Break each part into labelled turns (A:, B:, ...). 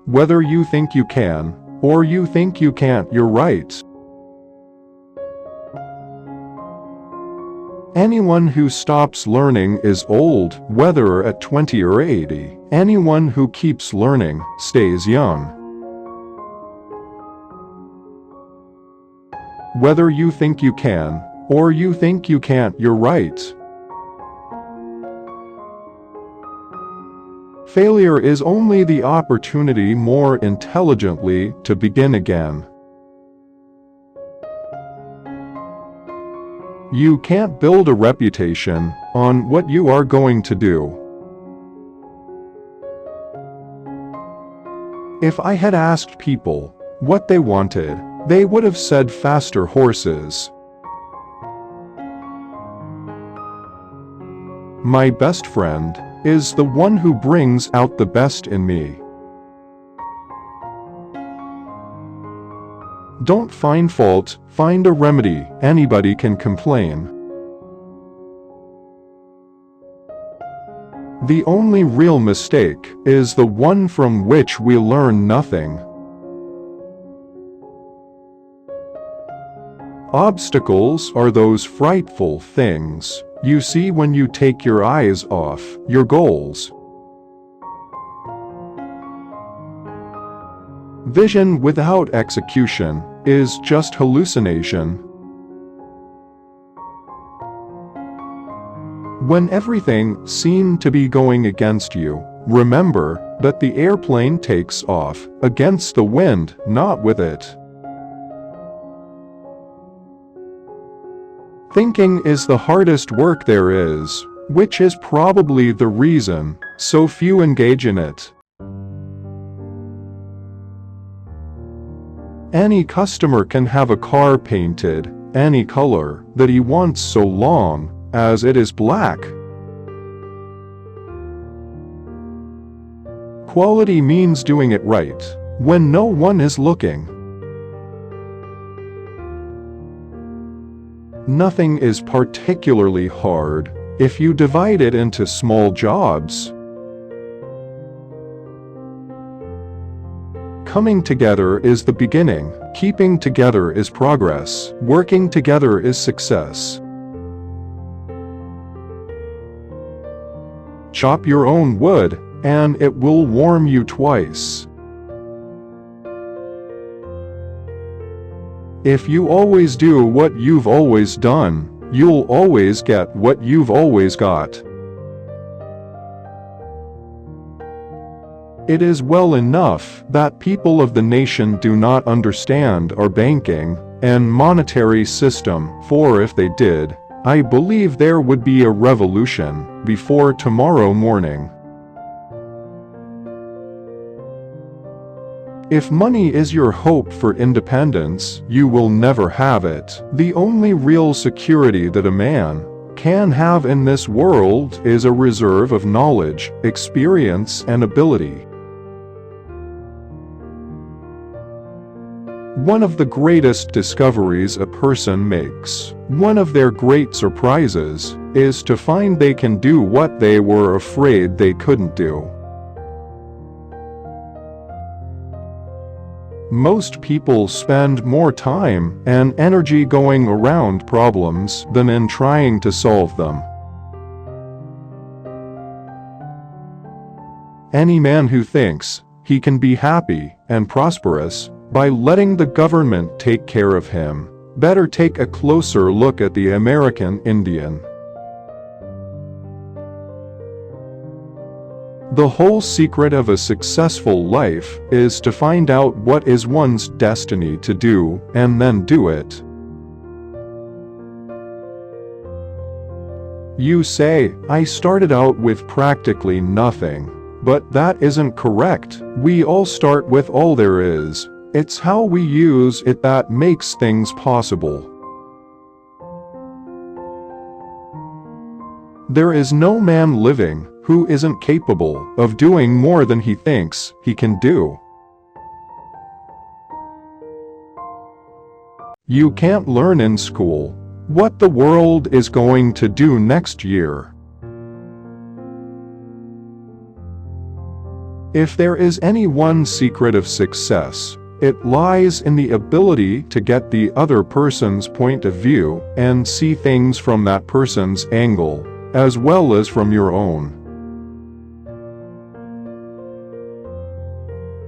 A: Whether you think you can, or you think you can't, you're right. Anyone who stops learning is old, whether at 20 or 80. Anyone who keeps learning stays young. Whether you think you can, or you think you can't, you're right. Failure is only the opportunity more intelligently to begin again. You can't build a reputation on what you are going to do. If I had asked people what they wanted, they would have said faster horses. My best friend is the one who brings out the best in me. Don't find fault, find a remedy. Anybody can complain. The only real mistake is the one from which we learn nothing. Obstacles are those frightful things you see when you take your eyes off your goals. Vision without execution is just hallucination. When everything seemed to be going against you, remember that the airplane takes off against the wind, not with it. Thinking is the hardest work there is, which is probably the reason so few engage in it. Any customer can have a car painted any color that he wants so long as it is black. Quality means doing it right when no one is looking. Nothing is particularly hard if you divide it into small jobs. Coming together is the beginning, keeping together is progress, working together is success. Chop your own wood, and it will warm you twice. If you always do what you've always done, you'll always get what you've always got. It is well enough that people of the nation do not understand our banking and monetary system, for if they did, I believe there would be a revolution before tomorrow morning. If money is your hope for independence, you will never have it. The only real security that a man can have in this world is a reserve of knowledge, experience, and ability. One of the greatest discoveries a person makes, one of their great surprises, is to find they can do what they were afraid they couldn't do. Most people spend more time and energy going around problems than in trying to solve them. Any man who thinks he can be happy and prosperous by letting the government take care of him better take a closer look at the American Indian. The whole secret of a successful life is to find out what is one's destiny to do and then do it. You say, I started out with practically nothing, but that isn't correct. We all start with all there is. It's how we use it that makes things possible. There is no man living who isn't capable of doing more than he thinks he can do. You can't learn in school what the world is going to do next year. If there is any one secret of success, it lies in the ability to get the other person's point of view and see things from that person's angle, as well as from your own.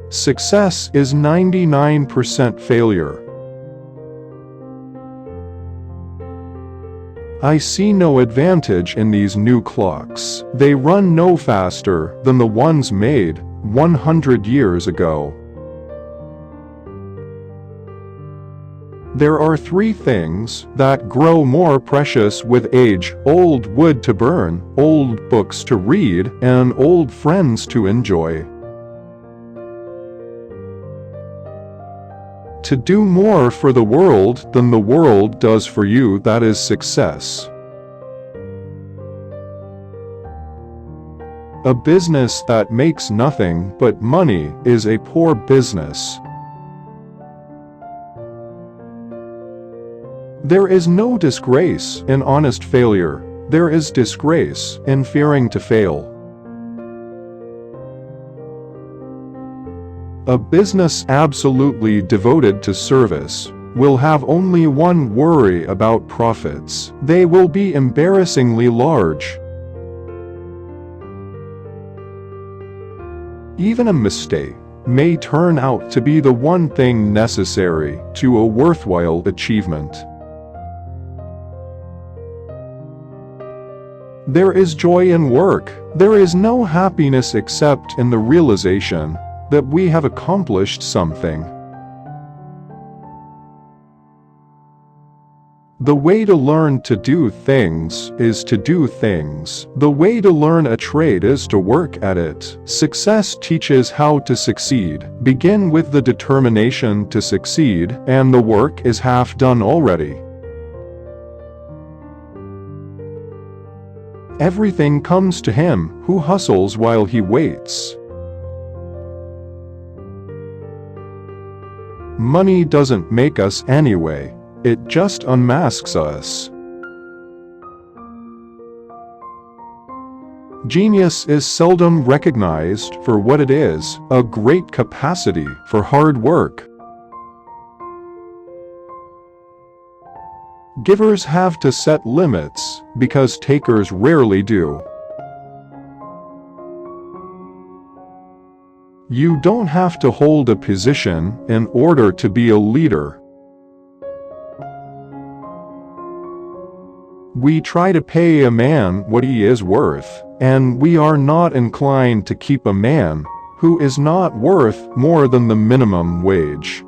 A: Success is 99% failure. I see no advantage in these new clocks. They run no faster than the ones made 100 years ago. There are 3 things that grow more precious with age: old wood to burn, old books to read, and old friends to enjoy. To do more for the world than the world does for you, that is success. A business that makes nothing but money is a poor business. There is no disgrace in honest failure. There is disgrace in fearing to fail. A business absolutely devoted to service will have only one worry about profits: they will be embarrassingly large. Even a mistake may turn out to be the one thing necessary to a worthwhile achievement. There is joy in work. There is no happiness except in the realization that we have accomplished something. The way to learn to do things is to do things. The way to learn a trade is to work at it. Success teaches how to succeed. Begin with the determination to succeed, and the work is half done already. Everything comes to him who hustles while he waits. Money doesn't make us anyway. It just unmasks us. Genius is seldom recognized for what it is: a great capacity for hard work. Givers have to set limits because takers rarely do. You don't have to hold a position in order to be a leader. We try to pay a man what he is worth, and we are not inclined to keep a man who is not worth more than the minimum wage.